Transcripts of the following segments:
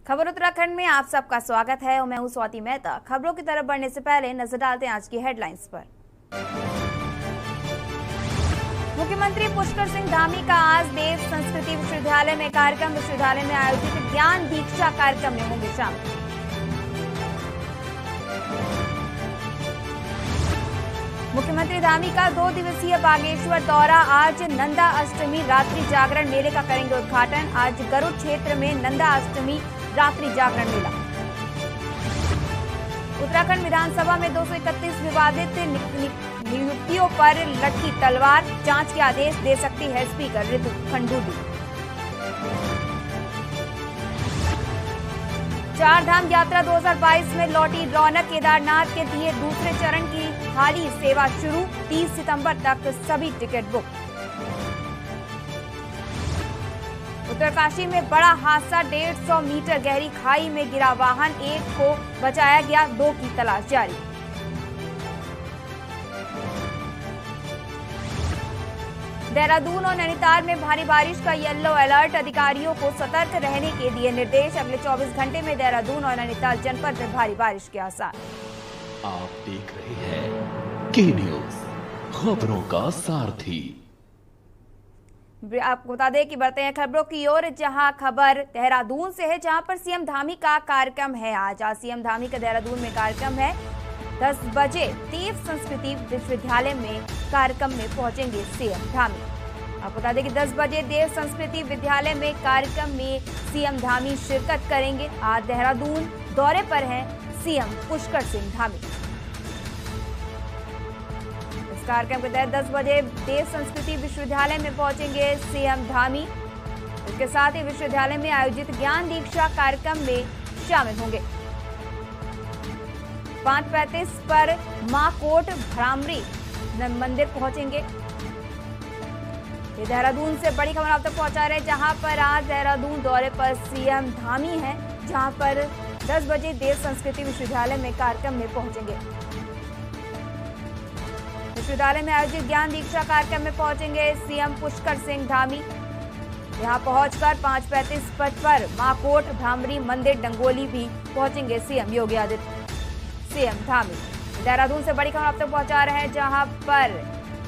खबर उत्तराखंड में आप सबका स्वागत है और मैं हूं स्वाति मेहता। खबरों की तरफ बढ़ने से पहले नजर डालते हैं आज की हेडलाइंस पर। मुख्यमंत्री पुष्कर सिंह धामी का आज देव संस्कृति विश्वविद्यालय में कार्यक्रम। विश्वविद्यालय में आयोजित ज्ञान दीक्षा कार्यक्रम में होंगे शामिल। मुख्यमंत्री धामी का 2 दिवसीय बागेश्वर दौरा। आज नंदा अष्टमी रात्रि जागरण मेले का करेंगे उद्घाटन। आज गरुड़ क्षेत्र में नंदा अष्टमी रात्रि जागरण मेला। उत्तराखंड विधानसभा में 231 विवादित नियुक्तियों पर लटकी तलवार। जांच के आदेश दे सकती है स्पीकर ऋतु खंडूडी। चार धाम यात्रा 2022 में लौटी रौनक। केदारनाथ के दिए दूसरे चरण की खाली सेवा शुरू। 30 सितंबर तक सभी टिकट बुक। उत्तरकाशी में बड़ा हादसा। 150 मीटर गहरी खाई में गिरा वाहन। एक को बचाया गया, 2 की तलाश जारी। देहरादून और नैनीताल में भारी बारिश का येलो अलर्ट। अधिकारियों को सतर्क रहने के दिए निर्देश। अगले 24 घंटे में देहरादून और नैनीताल जनपद में भारी बारिश के आसार। आप देख रहे हैं के न्यूज, खबरों का सारथी। आपको बता दें कि बढ़ते हैं खबरों की ओर, जहां खबर देहरादून से है, जहां पर सीएम धामी का कार्यक्रम है। आज सीएम धामी का देहरादून में कार्यक्रम है। 10 बजे देव संस्कृति विश्वविद्यालय में कार्यक्रम में पहुंचेंगे सीएम धामी। आपको बता दें कि 10 बजे देव संस्कृति विद्यालय में कार्यक्रम में सीएम धामी शिरकत करेंगे। आज देहरादून दौरे पर हैं सीएम पुष्कर सिंह धामी। कार्यक्रम के तहत 10 बजे देव संस्कृति विश्वविद्यालय में पहुंचेंगे सीएम धामी। इसके साथ ही विश्वविद्यालय में आयोजित ज्ञान दीक्षा कार्यक्रम में शामिल होंगे। 5:35 पर मां कोट भ्रामरी मंदिर पहुंचेंगे। देहरादून से बड़ी खबर आप तक पहुंचा रहे हैं, जहां पर आज देहरादून दौरे पर सीएम धामी हैं, जहां पर 10 बजे देव संस्कृति विश्वविद्यालय में कार्यक्रम में पहुंचेंगे। विश्वविद्यालय में आयोजित ज्ञान दीक्षा कार्यक्रम में पहुंचेंगे सीएम पुष्कर सिंह धामी। यहां पहुंचकर 5:35 पर मां कोट भ्रामरी मंदिर डंगोली भी पहुंचेंगे सीएम योगी आदित्य सीएम धामी। देहरादून से बड़ी खबर आप तक पहुंचा रहे हैं, जहां पर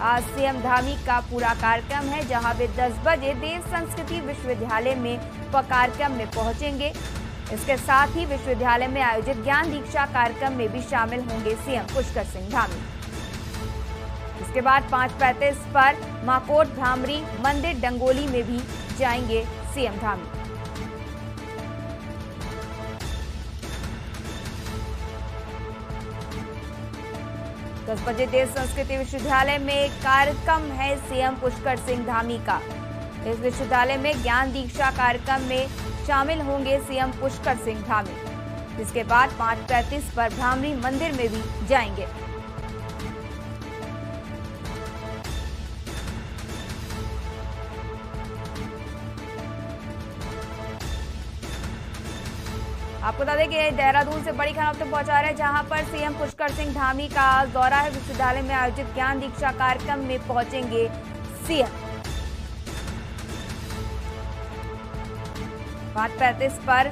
आज सीएम धामी का पूरा कार्यक्रम है, जहां वे 10 बजे देव संस्कृति विश्वविद्यालय में कार्यक्रम में पहुंचेंगे। इसके साथ ही विश्वविद्यालय में आयोजित ज्ञान दीक्षा कार्यक्रम में भी शामिल होंगे सीएम पुष्कर सिंह धामी। इसके बाद 5:35 पर माकोट भ्रामरी मंदिर डंगोली में भी जाएंगे सीएम धामी। दस बजे देव संस्कृति विश्वविद्यालय में कार्यक्रम है सीएम पुष्कर सिंह धामी का। इस विश्वविद्यालय में ज्ञान दीक्षा कार्यक्रम में शामिल होंगे सीएम पुष्कर सिंह धामी। इसके बाद 5:35 पर भ्रामरी मंदिर में भी जाएंगे। आपको बता दें कि देहरादून से बड़ी खबर तक पहुंचा रहे हैं, जहां पर सीएम पुष्कर सिंह धामी का दौरा है। विश्वविद्यालय में आयोजित ज्ञान दीक्षा कार्यक्रम में पहुंचेंगे सीएम। 5:35 पर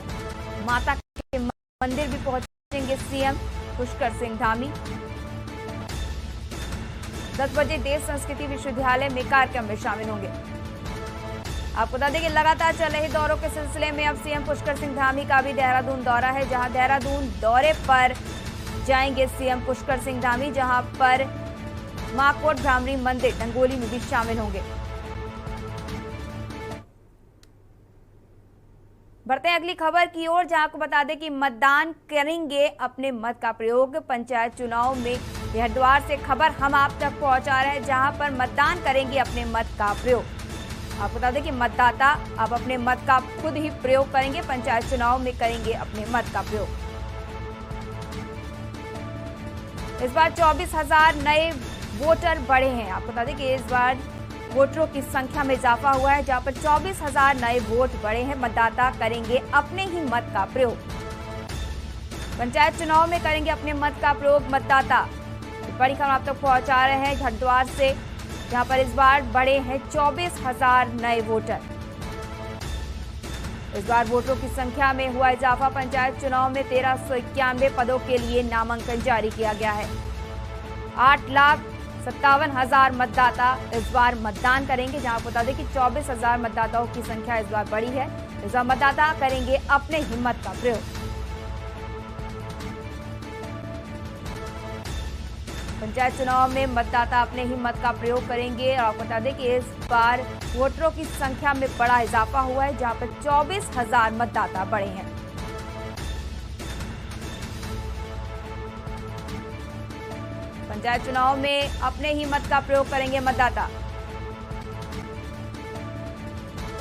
माता के मंदिर भी पहुंचेंगे सीएम पुष्कर सिंह धामी। 10 बजे देव संस्कृति विश्वविद्यालय में कार्यक्रम में शामिल होंगे। आपको बता दें कि लगातार चल रहे दौरों के सिलसिले में अब सीएम पुष्कर सिंह धामी का भी देहरादून दौरा है, जहां देहरादून दौरे पर जाएंगे सीएम पुष्कर सिंह धामी, जहां पर मां कोट भ्रामरी मंदिर डंगोली में भी शामिल होंगे। बढ़ते हैं अगली खबर की ओर, जहां आपको बता दें कि मतदान करेंगे अपने मत का प्रयोग। पंचायत चुनाव में हरिद्वार से खबर हम आप तक पहुंचा रहे हैं, जहां पर मतदान करेंगे अपने मत का प्रयोग। आपको बता दें कि मतदाता अब अपने मत का खुद ही प्रयोग करेंगे। पंचायत चुनाव में करेंगे अपने मत का प्रयोग। इस बार 24,000 नए वोटर बढ़े हैं। आपको बता दें कि इस बार वोटरों की संख्या में इजाफा हुआ है, जहां पर 24,000 नए वोट बढ़े हैं। मतदाता करेंगे अपने ही मत का प्रयोग। पंचायत चुनाव में करेंगे अपने मत का प्रयोग मतदाता। बड़ी खबर आप तक पहुंचा रहे हैं हरिद्वार से, जहां पर इस बार बढ़े हैं 24,000 नए वोटर। इस बार वोटरों की संख्या में हुआ इजाफा। पंचायत चुनाव में 1391 पदों के लिए नामांकन जारी किया गया है। 8,57,000 मतदाता इस बार मतदान करेंगे, जहां बता दें कि 24,000 मतदाताओं की संख्या इस बार बढ़ी है। इस बार मतदाता करेंगे अपने हिम्मत का प्रयोग। पंचायत चुनाव में मतदाता अपने हिम्मत का प्रयोग करेंगे और आपको बता दें कि इस बार वोटरों की संख्या में बड़ा इजाफा हुआ है, जहां पर 24,000 मतदाता बढ़े हैं। पंचायत चुनाव में अपने ही मत का प्रयोग करेंगे मतदाता।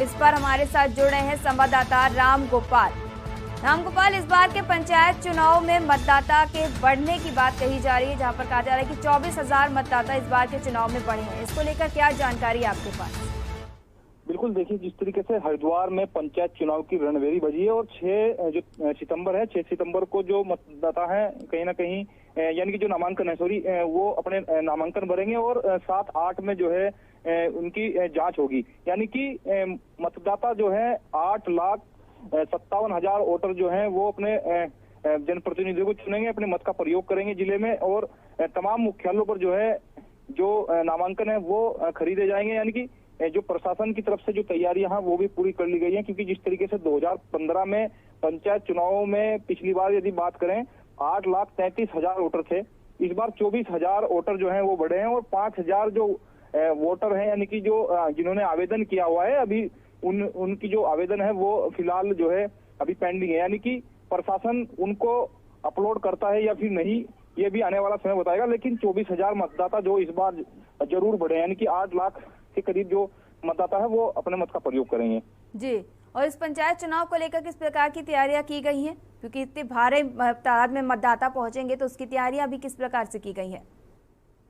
इस पर हमारे साथ जुड़ रहे हैं संवाददाता रामगोपाल। रामगोपाल, इस बार के पंचायत चुनाव में मतदाता के बढ़ने की बात कही जा रही है, जहां पर कहा जा रहा है कि 24,000 मतदाता इस बार के चुनाव में बढ़े हैं। इसको लेकर क्या जानकारी है आपके पास? बिल्कुल, देखिए जिस तरीके से हरिद्वार में पंचायत चुनाव की रणभेरी बजी है और 6 सितंबर को जो मतदाता हैं कहीं ना कहीं यानी कि जो नामांकन है वो अपने नामांकन भरेंगे और 7-8 में जो है उनकी जांच होगी। यानी कि मतदाता जो है 8,57,000 वोटर जो हैं वो अपने जनप्रतिनिधियों को चुनेंगे, अपने मत का प्रयोग करेंगे जिले में और तमाम मुख्यालयों पर जो है जो नामांकन है वो खरीदे जाएंगे। यानी कि जो प्रशासन की तरफ से जो तैयारियां हैं वो भी पूरी कर ली गई हैं, क्योंकि जिस तरीके से 2015 में पंचायत चुनावों में पिछली बार यदि बात करें 8,33,000 वोटर थे, इस बार 24,000 वोटर जो हैं वो बढ़े हैं और 5,000 जो वोटर हैं यानी कि जो जिन्होंने आवेदन किया हुआ है अभी उनकी जो आवेदन है वो फिलहाल जो है अभी पेंडिंग है। यानी कि प्रशासन उनको अपलोड करता है या फिर नहीं, ये भी आने वाला समय बताएगा। लेकिन 24,000 मतदाता जो इस बार जरूर बढ़े, यानी कि 8 लाख के करीब जो मतदाता है वो अपने मत का प्रयोग करेंगे। जी, और इस पंचायत चुनाव को लेकर किस प्रकार की तैयारियां की गई हैं? क्योंकि इतने भारी तादाद में मतदाता पहुंचेंगे तो उसकी तैयारियां भी किस प्रकार से की गई हैं?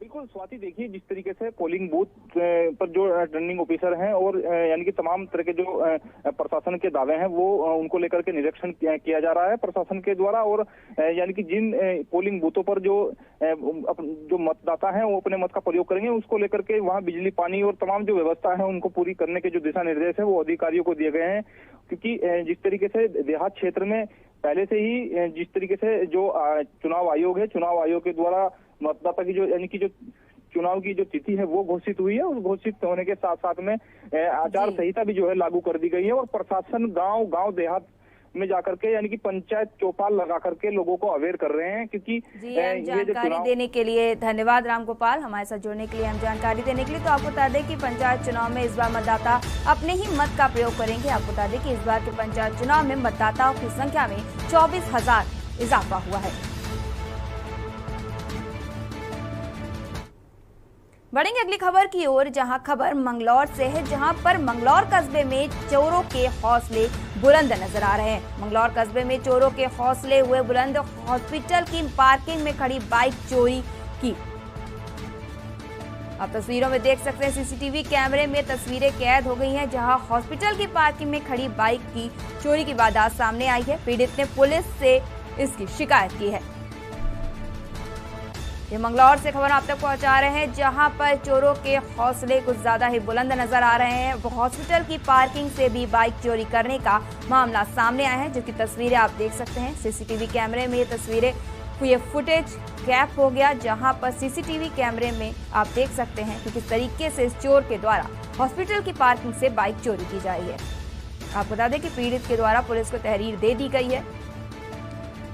बिल्कुल स्वाति, देखिए जिस तरीके से पोलिंग बूथ पर जो रिटर्निंग ऑफिसर हैं और यानी कि तमाम तरह के जो प्रशासन के दावे हैं वो उनको लेकर के निरीक्षण किया जा रहा है प्रशासन के द्वारा। और यानी कि जिन पोलिंग बूथों पर जो मतदाता हैं वो अपने मत का प्रयोग करेंगे उसको लेकर के वहां बिजली, पानी और तमाम जो व्यवस्था है उनको पूरी करने के जो दिशा निर्देश है वो अधिकारियों को दिए गए हैं। क्योंकि जिस तरीके से देहात क्षेत्र में पहले से ही जिस तरीके से जो चुनाव आयोग है, चुनाव आयोग के द्वारा मतदाता की जो यानी कि जो चुनाव की जो तिथि है वो घोषित हुई है, उस घोषित होने के साथ साथ में आचार संहिता भी जो है लागू कर दी गई है और प्रशासन गांव देहात में जाकर के यानी कि पंचायत चौपाल लगा करके लोगों को अवेयर कर रहे हैं। क्योंकि ये जानकारी देने के लिए धन्यवाद रामगोपाल, हमारे साथ जुड़ने के लिए, हम जानकारी देने के लिए। तो आपको बता दें कि पंचायत चुनाव में इस बार मतदाता अपने ही मत का प्रयोग करेंगे। आपको बता दें कि इस बार के पंचायत चुनाव में मतदाताओं की संख्या में 24,000 इजाफा हुआ है। बढ़ेंगे अगली खबर की ओर, जहां खबर मंगलौर से है, जहां पर मंगलौर कस्बे में चोरों के हौसले बुलंद नजर आ रहे हैं। मंगलौर कस्बे में चोरों के हौसले हुए बुलंद। हॉस्पिटल की पार्किंग में खड़ी बाइक चोरी की। आप तस्वीरों में देख सकते हैं, सीसीटीवी कैमरे में तस्वीरें कैद हो गई हैं, जहां हॉस्पिटल की पार्किंग में खड़ी बाइक की चोरी की वारदात सामने आई है। पीड़ित ने पुलिस से इसकी शिकायत की है। ये मंगलौर से खबर आप तक पहुंचा रहे हैं, जहां पर चोरों के हौसले कुछ ज्यादा ही बुलंद नजर आ रहे हैं। वो हॉस्पिटल की पार्किंग से भी बाइक चोरी करने का मामला सामने आया है, जो कि तस्वीरें आप देख सकते हैं। सीसीटीवी कैमरे में ये तस्वीरें, ये फुटेज कैप हो गया, जहां पर सीसीटीवी कैमरे में आप देख सकते हैं कि किस तरीके से इस चोर के द्वारा हॉस्पिटल की पार्किंग से बाइक चोरी की जा रही है। आपको बता दें कि पीड़ित के द्वारा पुलिस को तहरीर दे दी गई है।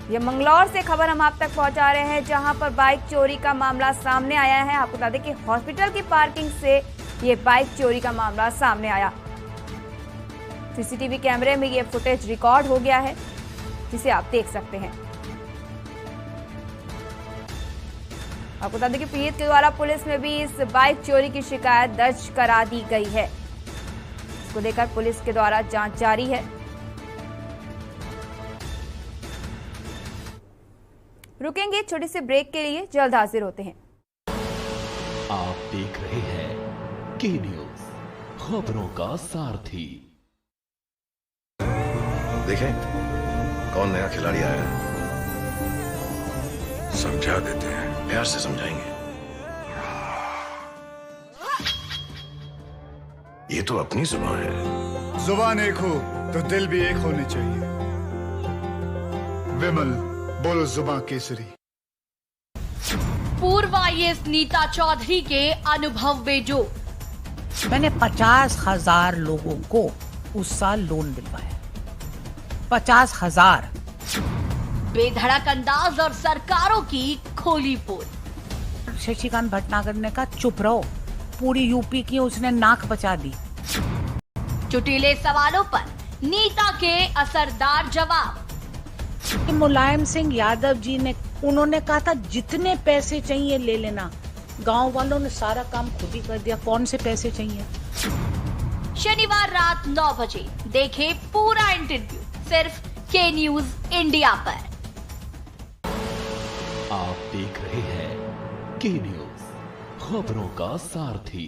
ये मंगलौर से खबर हम आप तक पहुंचा रहे हैं, जहां पर बाइक चोरी का मामला सामने आया है। आपको बता दें कि हॉस्पिटल की पार्किंग से ये बाइक चोरी का मामला सामने आया। सीसीटीवी कैमरे में ये फुटेज रिकॉर्ड हो गया है, जिसे आप देख सकते हैं। आपको बता दें कि पीड़ित के द्वारा पुलिस में भी इस बाइक चोरी की शिकायत दर्ज करा दी गई है। इसको लेकर पुलिस के द्वारा जांच जारी है। रुकेंगे छोटी सी ब्रेक के लिए, जल्द हाजिर होते हैं। आप देख रहे हैं के न्यूज, खबरों का सारथी। देखें कौन नया खिलाड़ी आया है, समझा देते हैं, प्यार से समझाएंगे। ये तो अपनी जुबान है। जुबान एक हो तो दिल भी एक होने चाहिए। विमल बोलो जुबां केसरी। पूर्व आईएएस नीता चौधरी के अनुभव में जो मैंने 50,000 लोगों को उस साल लोन दिलवाया। 50,000। बेधड़क अंदाज और सरकारों की खोली पोल। शशिकांत भटनागर ने कहा चुप रहो, पूरी यूपी की उसने नाक बचा दी। चुटीले सवालों पर नीता के असरदार जवाब। मुलायम सिंह यादव जी ने उन्होंने कहा था जितने पैसे चाहिए ले लेना, गांव वालों ने सारा काम खुद ही कर दिया, कौन से पैसे चाहिए। शनिवार रात 9 बजे देखें पूरा इंटरव्यू सिर्फ के न्यूज इंडिया पर। आप देख रहे हैं के न्यूज, खबरों का सारथी।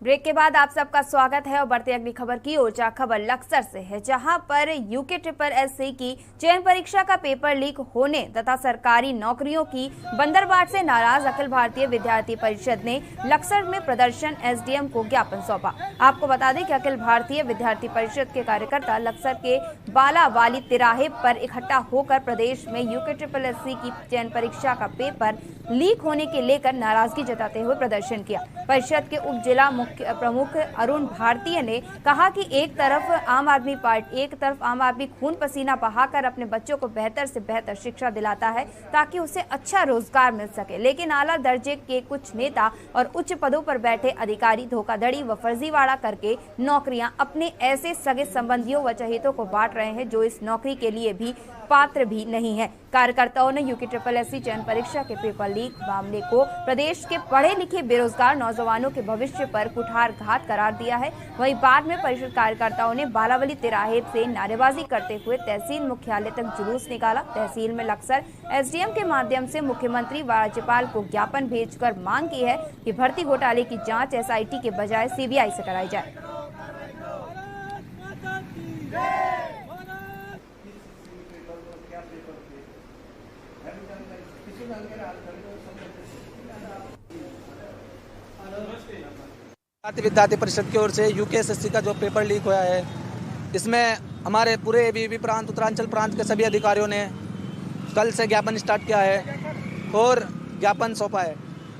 ब्रेक के बाद आप सबका स्वागत है और बढ़ते अगली खबर की ओर। खबर लक्सर से है, जहां पर UKSSC की चयन परीक्षा का पेपर लीक होने तथा सरकारी नौकरियों की बंदरबाट से नाराज अखिल भारतीय विद्यार्थी परिषद ने लक्सर में प्रदर्शन SDM को ज्ञापन सौंपा। आपको बता दें कि अखिल भारतीय विद्यार्थी परिषद के कार्यकर्ता लक्सर के बालावाली तिराहे पर इकट्ठा होकर प्रदेश में UKSSC की चयन परीक्षा का पेपर लीक होने के लेकर नाराजगी जताते हुए प्रदर्शन किया। परिषद के उप जिला मुख्य प्रमुख अरुण भारतीय ने कहा कि एक तरफ आम आदमी खून पसीना बहाकर अपने बच्चों को बेहतर से बेहतर शिक्षा दिलाता है ताकि उसे अच्छा रोजगार मिल सके, लेकिन आला दर्जे के कुछ नेता और उच्च पदों पर बैठे अधिकारी धोखाधड़ी व फर्जीवाड़ा करके नौकरियां अपने ऐसे सगे संबंधियों व चहेतों को बांट रहे हैं जो इस नौकरी के लिए भी पात्र भी नहीं है। कार्यकर्ताओं ने UKSSC चयन परीक्षा के पेपर लीक मामले को प्रदेश के पढ़े लिखे बेरोजगार नौजवानों के भविष्य पर कुठारघात करार दिया है। वहीं बाद में परिषद कार्यकर्ताओं ने बालावली तिराहे से नारेबाजी करते हुए तहसील मुख्यालय तक जुलूस निकाला। तहसील में लक्सर SDM के माध्यम से मुख्यमंत्री व राज्यपाल को ज्ञापन भेजकर मांग की है कि भर्ती घोटाले की जाँच SIT के बजाय CBI से कराई जाए। विद्यार्थी परिषद की ओर से UKSSC का जो पेपर लीक हुआ है, इसमें हमारे पूरे ABP प्रांत, उत्तरांचल प्रांत के सभी अधिकारियों ने कल से ज्ञापन स्टार्ट किया है और ज्ञापन सौंपा है।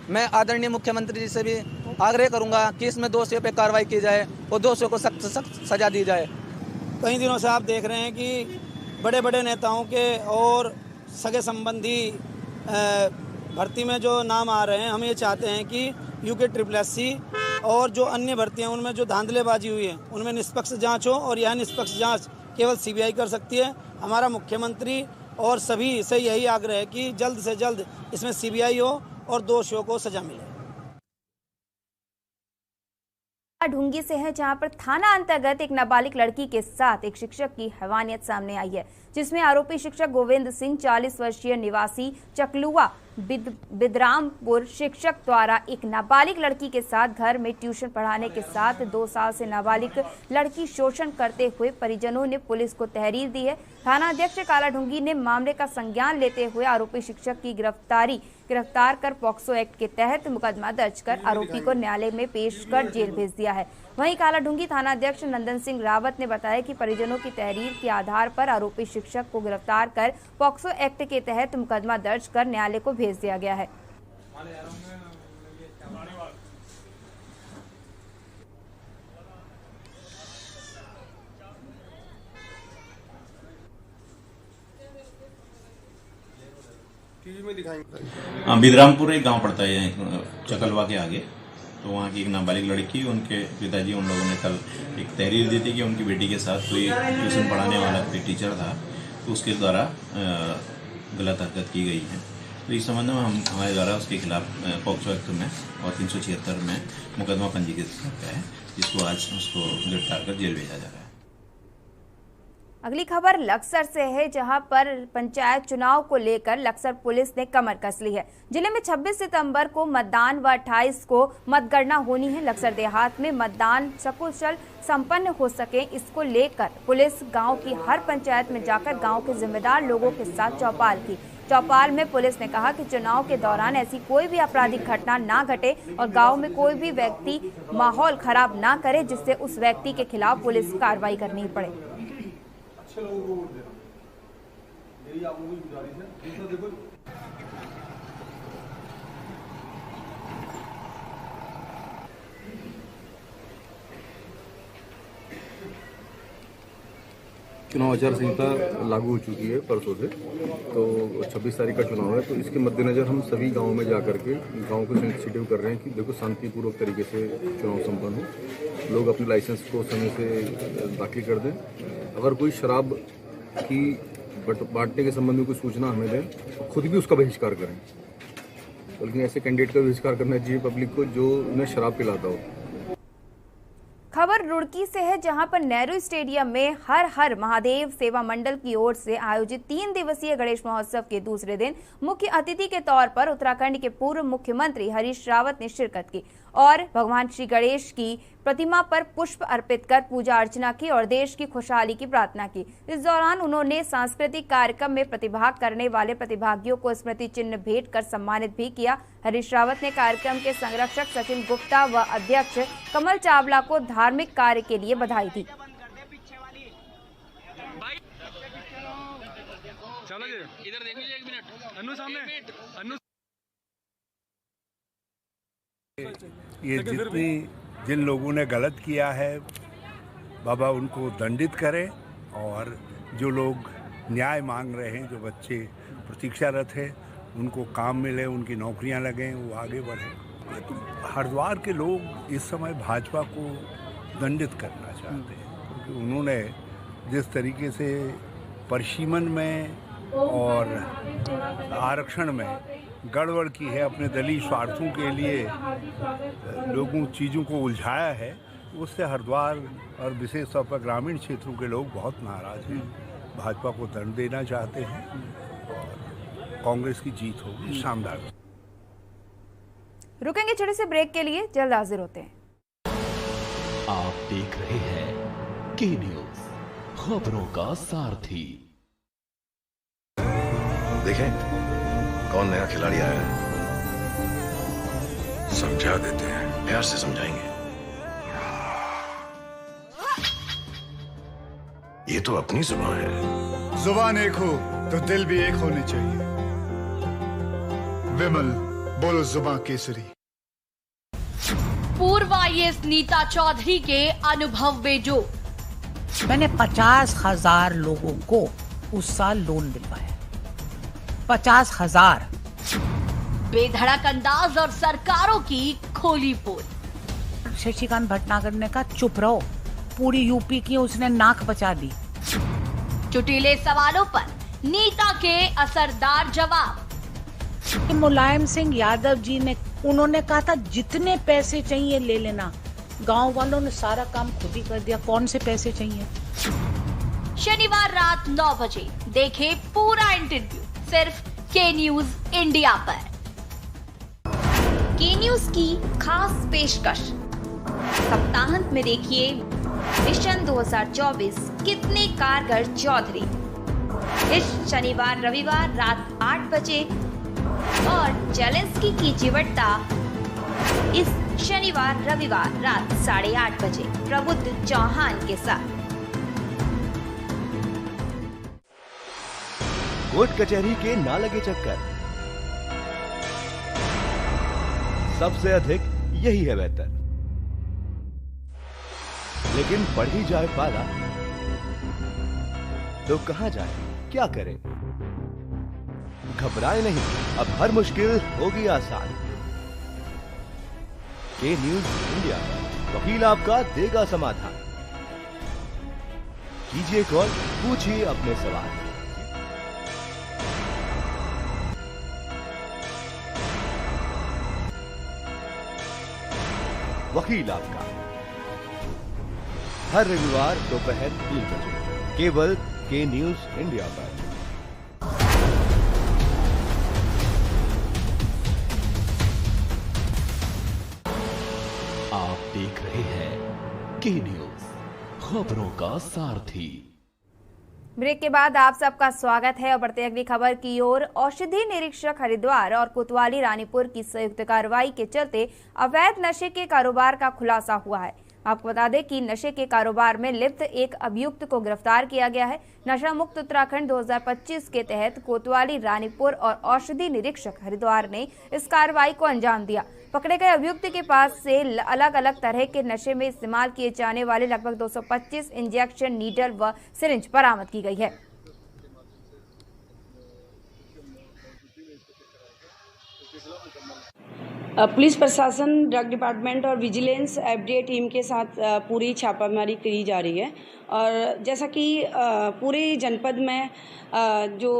मैं आदरणीय मुख्यमंत्री जी से भी आग्रह करूंगा कि इसमें दोषियों पर कार्रवाई की जाए और दोषियों को सख्त सजा दी जाए। कई दिनों से आप देख रहे हैं कि बड़े बड़े नेताओं के और सगे संबंधी भर्ती में जो नाम आ रहे हैं, हम ये चाहते हैं कि UKSSC और जो अन्य भर्तियां उनमें जो धांधलेबाजी हुई है उनमें निष्पक्ष जांच हो, और यह निष्पक्ष जांच केवल CBI कर सकती है। हमारा मुख्यमंत्री और सभी से यही आग्रह है कि जल्द से जल्द इसमें CBI हो और दोषियों को सजा मिले। ढूंगी से है, जहां पर थाना अंतर्गत एक नाबालिग लड़की के साथ एक शिक्षक की हैवानियत सामने आई है, जिसमें आरोपी शिक्षक गोविंद सिंह 40 वर्षीय निवासी चकलुआ बिदरामपुर शिक्षक द्वारा एक नाबालिग लड़की के साथ घर में ट्यूशन पढ़ाने के साथ 2 साल से नाबालिग लड़की शोषण करते हुए परिजनों ने पुलिस को तहरीर दी है। थाना अध्यक्ष कालाढूंगी ने मामले का संज्ञान लेते हुए आरोपी शिक्षक की गिरफ्तार कर पॉक्सो एक्ट के तहत मुकदमा दर्ज कर आरोपी को न्यायालय में पेश कर जेल भेज दिया है। वहीं कालाढूंगी थाना अध्यक्ष नंदन सिंह रावत ने बताया कि परिजनों की तहरीर के आधार पर आरोपी शिक्षक को गिरफ्तार कर पॉक्सो एक्ट के तहत मुकदमा दर्ज कर न्यायालय को भेज दिया गया है। बिदरामपुर एक गांव पड़ता है चकलवा के आगे, तो वहाँ की एक नाबालिग लड़की, उनके पिताजी उन लोगों ने कल एक तहरीर दी थी कि उनकी बेटी के साथ कोई ट्यूशन पढ़ाने वाला कोई टीचर था, तो उसके द्वारा गलत हरकत की गई है। तो इस संबंध में हमारे द्वारा उसके खिलाफ पॉक्सो एक्ट में और 376 में मुकदमा पंजीकृत किया गया है, जिसको आज उसको गिरफ्तार कर जेल भेजा जा रहा है। अगली खबर लक्सर से है, जहां पर पंचायत चुनाव को लेकर लक्सर पुलिस ने कमर कस ली है। जिले में 26 सितंबर को मतदान व 28 को मतगणना होनी है। लक्सर देहात में मतदान सकुशल संपन्न हो सके, इसको लेकर पुलिस गांव की हर पंचायत में जाकर गांव के जिम्मेदार लोगों के साथ चौपाल की। चौपाल में पुलिस ने कहा कि चुनाव के दौरान ऐसी कोई भी आपराधिक घटना ना घटे और गांव में कोई भी व्यक्ति माहौल खराब ना करे जिससे उस व्यक्ति के खिलाफ पुलिस कार्रवाई करनी पड़े। चुनाव आचार संहिता लागू हो चुकी है परसों से, तो 26 तारीख का चुनाव है। तो इसके मद्देनज़र हम सभी गांवों में जा करके गांव को सेंसिटिव कर रहे हैं कि देखो शांतिपूर्वक तरीके से चुनाव संपन्न हो, लोग अपने लाइसेंस को समय से दाखिल कर दें। अगर कोई शराब की बांटने के संबंध में कोई सूचना हमें दें तो खुद भी उसका बहिष्कार करें, बल्कि ऐसे कैंडिडेट का बहिष्कार करना चाहिए पब्लिक को जो उन्हें शराब पिलाता हो। खबर रुड़की से है, जहां पर नेहरू स्टेडियम में हर हर महादेव सेवा मंडल की ओर से आयोजित 3 दिवसीय गणेश महोत्सव के दूसरे दिन मुख्य अतिथि के तौर पर उत्तराखंड के पूर्व मुख्यमंत्री हरीश रावत ने शिरकत की और भगवान श्री गणेश की प्रतिमा पर पुष्प अर्पित कर पूजा अर्चना की और देश की खुशहाली की प्रार्थना की। इस दौरान उन्होंने सांस्कृतिक कार्यक्रम में प्रतिभाग करने वाले प्रतिभागियों को स्मृति चिन्ह भेंट कर सम्मानित भी किया। हरीश रावत ने कार्यक्रम के संरक्षक सचिन गुप्ता व अध्यक्ष कमल चावला को धार्मिक कार्य के लिए बधाई दी। ये जिन लोगों ने गलत किया है बाबा उनको दंडित करें, और जो लोग न्याय मांग रहे हैं, जो बच्चे प्रतीक्षारत हैं, उनको काम मिले, उनकी नौकरियां लगें, वो आगे बढ़ें। तो हरिद्वार के लोग इस समय भाजपा को दंडित करना चाहते हैं, क्योंकि उन्होंने जिस तरीके से परिसीमन में और आरक्षण में गड़बड़ की है, अपने दलीय स्वार्थों के लिए लोगों चीज़ों को उलझाया है, उससे हरिद्वार और विशेष तौर पर ग्रामीण क्षेत्रों के लोग बहुत नाराज हैं, भाजपा को दंड देना चाहते हैं और कांग्रेस की जीत होगी शानदार। रुकेंगे छोटे से ब्रेक के लिए, जल्द हाजिर होते हैं। आप देख रहे हैं के न्यूज, खबरों का सारथी। देखें कौन नया खिलाड़ी आया है, समझा देते हैं, प्यार से समझाएंगे। ये तो अपनी जुबान है। जुबान एक हो तो दिल भी एक होने चाहिए। विमल बोलो जुबान केसरी। पूर्व आईएएस नीता चौधरी के अनुभव में जो मैंने 50,000 लोगों को उस साल लोन दिलवाया, 50,000। बेधड़क अंदाज और सरकारों की खोली पोल। शशिकांत भटनागर ने कहा चुप रहो, पूरी यूपी की उसने नाक बचा दी। चुटीले सवालों पर नीता के असरदार जवाब। मुलायम सिंह यादव जी ने उन्होंने कहा था जितने पैसे चाहिए ले लेना, गांव वालों ने सारा काम खुद ही कर दिया, कौन से पैसे चाहिए। शनिवार रात 9 बजे देखे पूरा इंटरव्यू सिर्फ के न्यूज इंडिया पर। के न्यूज की खास पेशकश, सप्ताहांत में देखिए मिशन 2024 कितने कारगर चौधरी, इस शनिवार रविवार रात 8 बजे और जेलेंस्की की चिवटता इस शनिवार रविवार रात 8:30 बजे प्रबुद्ध चौहान के साथ। कोर्ट कचहरी के ना लगे चक्कर, सबसे अधिक यही है बेहतर। लेकिन बढ़ ही जाए पाला तो कहां जाए, क्या करें? घबराए नहीं, अब हर मुश्किल होगी आसान। के न्यूज इंडिया पर वकील आपका देगा समाधान। कीजिए कॉल, पूछिए अपने सवाल। वकील आपका हर रविवार दोपहर 3 बजे केवल के न्यूज इंडिया पर। आप देख रहे हैं के न्यूज, खबरों का सारथी। ब्रेक के बाद आप सबका स्वागत है और बढ़ते अगली खबर की ओर। औषधि निरीक्षक हरिद्वार और कोतवाली रानीपुर की संयुक्त कार्रवाई के चलते अवैध नशे के कारोबार का खुलासा हुआ है। आपको बता दें कि नशे के कारोबार में लिप्त एक अभियुक्त को गिरफ्तार किया गया है। नशा मुक्त उत्तराखंड 2025 के तहत कोतवाली रानीपुर और औषधि निरीक्षक हरिद्वार ने इस कार्रवाई को अंजाम दिया। पकड़े गए अभियुक्त के पास से अलग अलग तरह के नशे में इस्तेमाल किए जाने वाले लगभग 225 इंजेक्शन, नीडल व सिरिंज बरामद की गई है। पुलिस प्रशासन, ड्रग डिपार्टमेंट और विजिलेंस एफडीए टीम के साथ पूरी छापामारी की जा रही है। और जैसा कि पूरे जनपद में जो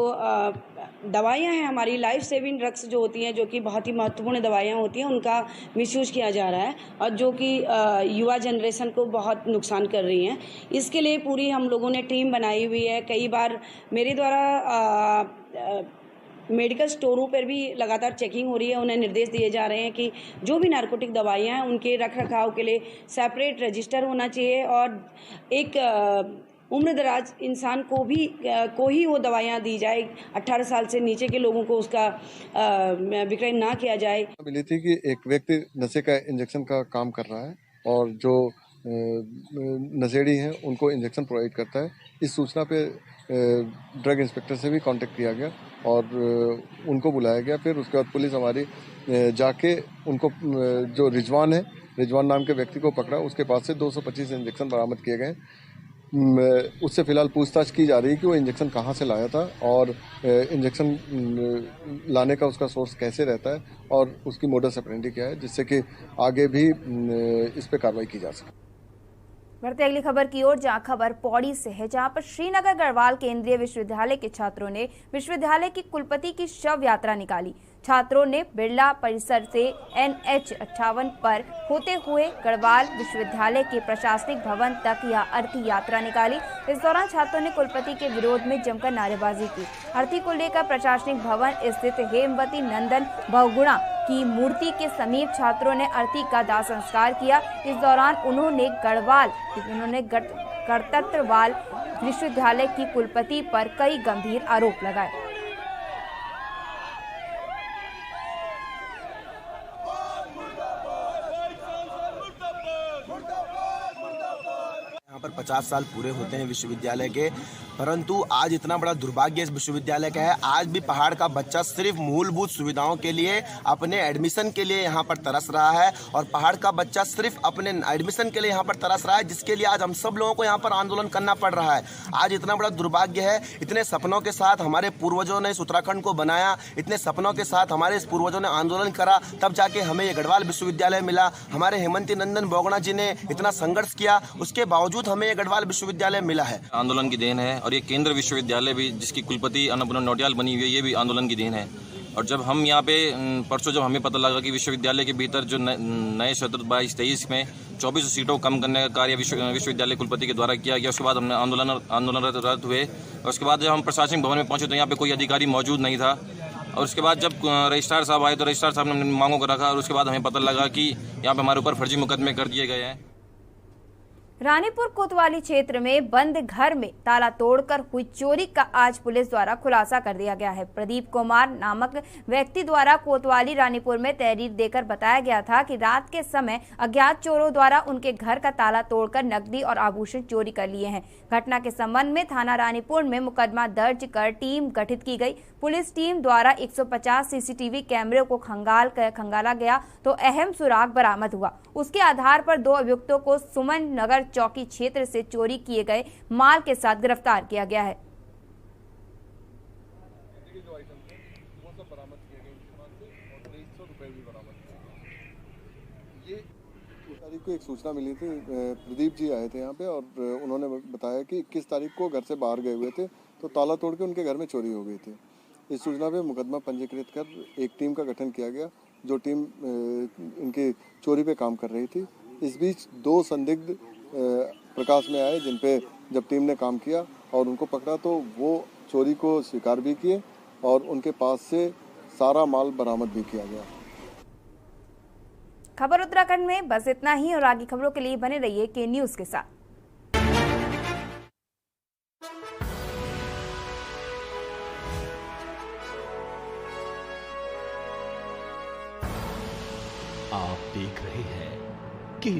दवाइयाँ हैं, हमारी लाइफ सेविंग ड्रग्स जो होती हैं, जो कि बहुत ही महत्वपूर्ण दवाइयाँ होती हैं, उनका मिसयूज किया जा रहा है और जो कि युवा जनरेशन को बहुत नुकसान कर रही हैं। इसके लिए पूरी हम लोगों ने टीम बनाई हुई है। कई बार मेरे द्वारा मेडिकल स्टोरों पर भी लगातार चेकिंग हो रही है। उन्हें निर्देश दिए जा रहे हैं कि जो भी नारकोटिक दवाइयाँ हैं उनके रख रखाव के लिए सेपरेट रजिस्टर होना चाहिए और एक उम्रदराज इंसान को ही वो दवाइयाँ दी जाए। 18 साल से नीचे के लोगों को उसका विक्रय ना किया जाए। मिली थी कि एक व्यक्ति नशे का इंजेक्शन का काम कर रहा है और जो नशेड़ी हैं उनको इंजेक्शन प्रोवाइड करता है। इस सूचना पे ड्रग इंस्पेक्टर से भी कांटेक्ट किया गया और उनको बुलाया गया। फिर उसके बाद पुलिस हमारी जाके उनको जो रिजवान नाम के व्यक्ति को पकड़ा। उसके पास से 225 इंजेक्शन बरामद किए गए। उससे फिलहाल पूछताछ की जा रही है कि वो इंजेक्शन कहाँ से लाया था और इंजेक्शन लाने का उसका सोर्स कैसे रहता है और उसकी मोडस ऑपरेंडी क्या है, जिससे कि आगे भी इस पर कार्रवाई की जा सके। बढ़ते अगली खबर की ओर, जहां खबर पौड़ी से है, जहां पर श्रीनगर गढ़वाल केंद्रीय विश्वविद्यालय के छात्रों ने विश्वविद्यालय की कुलपति की शव यात्रा निकाली। छात्रों ने बिरला परिसर से NH 58 पर होते हुए गढ़वाल विश्वविद्यालय के प्रशासनिक भवन तक यह अर्थी यात्रा निकाली। इस दौरान छात्रों ने कुलपति के विरोध में जमकर नारेबाजी की। अर्थी को लेकर प्रशासनिक भवन स्थित हेमवती नंदन बहुगुणा की मूर्ति के समीप छात्रों ने अर्थी का दाह संस्कार किया। इस दौरान उन्होंने गणतंत्रवाल विश्वविद्यालय की कुलपति पर कई गंभीर आरोप लगाए। यहाँ पर 50 साल पूरे होते हैं विश्वविद्यालय के, परंतु आज इतना बड़ा दुर्भाग्य इस विश्वविद्यालय का है। आज भी पहाड़ का बच्चा सिर्फ मूलभूत सुविधाओं के लिए, अपने एडमिशन के लिए यहाँ पर तरस रहा है और पहाड़ का बच्चा सिर्फ अपने एडमिशन के लिए यहाँ पर तरस रहा है, जिसके लिए आज हम सब लोगों को यहाँ पर आंदोलन करना पड़ रहा है। आज इतना बड़ा दुर्भाग्य है। इतने सपनों के साथ हमारे पूर्वजों ने इस उत्तराखंड को बनाया, इतने सपनों के साथ हमारे इस पूर्वजों ने आंदोलन करा, तब जाके हमें ये गढ़वाल विश्वविद्यालय मिला। हमारे हेमवती नंदन बहुगुणा जी ने इतना संघर्ष किया, उसके बावजूद हमें ये गढ़वाल विश्वविद्यालय मिला है। आंदोलन की देन है और ये केंद्र विश्वविद्यालय भी, जिसकी कुलपति अन्नपूर्णा नौटियाल बनी हुई है, ये भी आंदोलन की देन है। और जब हम यहाँ पे परसों जब हमें पता लगा कि विश्वविद्यालय के भीतर जो नए सत्र 22-23 में 24 सीटों कम करने का कार्य विश्वविद्यालय कुलपति के द्वारा किया गया, उसके बाद हमने आंदोलनरत हुए। और उसके बाद जब हम प्रशासनिक भवन में पहुंचे तो यहाँ पे कोई अधिकारी मौजूद नहीं था। और उसके बाद जब रजिस्ट्रार साहब आए तो रजिस्ट्रार साहब ने मांगों को रखा और उसके बाद हमें पता लगा कि यहाँ पे हमारे ऊपर फर्जी मुकदमे कर दिए गए हैं। रानीपुर कोतवाली क्षेत्र में बंद घर में ताला तोड़कर हुई चोरी का आज पुलिस द्वारा खुलासा कर दिया गया है। प्रदीप कुमार नामक व्यक्ति द्वारा कोतवाली रानीपुर में तहरीर देकर बताया गया था कि रात के समय अज्ञात चोरों द्वारा उनके घर का ताला तोड़कर नकदी और आभूषण चोरी कर लिए हैं। घटना के संबंध में थाना रानीपुर में मुकदमा दर्ज कर टीम गठित की गई। पुलिस टीम द्वारा 150 सीसीटीवी कैमरे को खंगाला गया तो अहम सुराग बरामद हुआ। उसके आधार पर 2 अभियुक्तों को सुमन नगर चौकी क्षेत्र से चोरी किए गए माल के साथ गिरफ्तार किया गया है। तारीख को एक सूचना मिली थी, प्रदीप जी आए थे यहाँ पे और उन्होंने बताया कि 21 तारीख को घर से बाहर गए हुए थे तो ताला तोड़ के उनके घर में चोरी हो गई थी। इस सूचना पे मुकदमा पंजीकृत कर एक टीम का गठन किया गया, जो टीम इनकी चोरी पे काम कर रही थी। इस बीच 2 संदिग्ध प्रकाश में आए, जिन पे जब टीम ने काम किया और उनको पकड़ा तो वो चोरी को स्वीकार भी किए और उनके पास से सारा माल बरामद भी किया गया। खबर उत्तराखंड में बस इतना ही और आगे खबरों के लिए बने रहिए के न्यूज के साथ। देख रहे हैं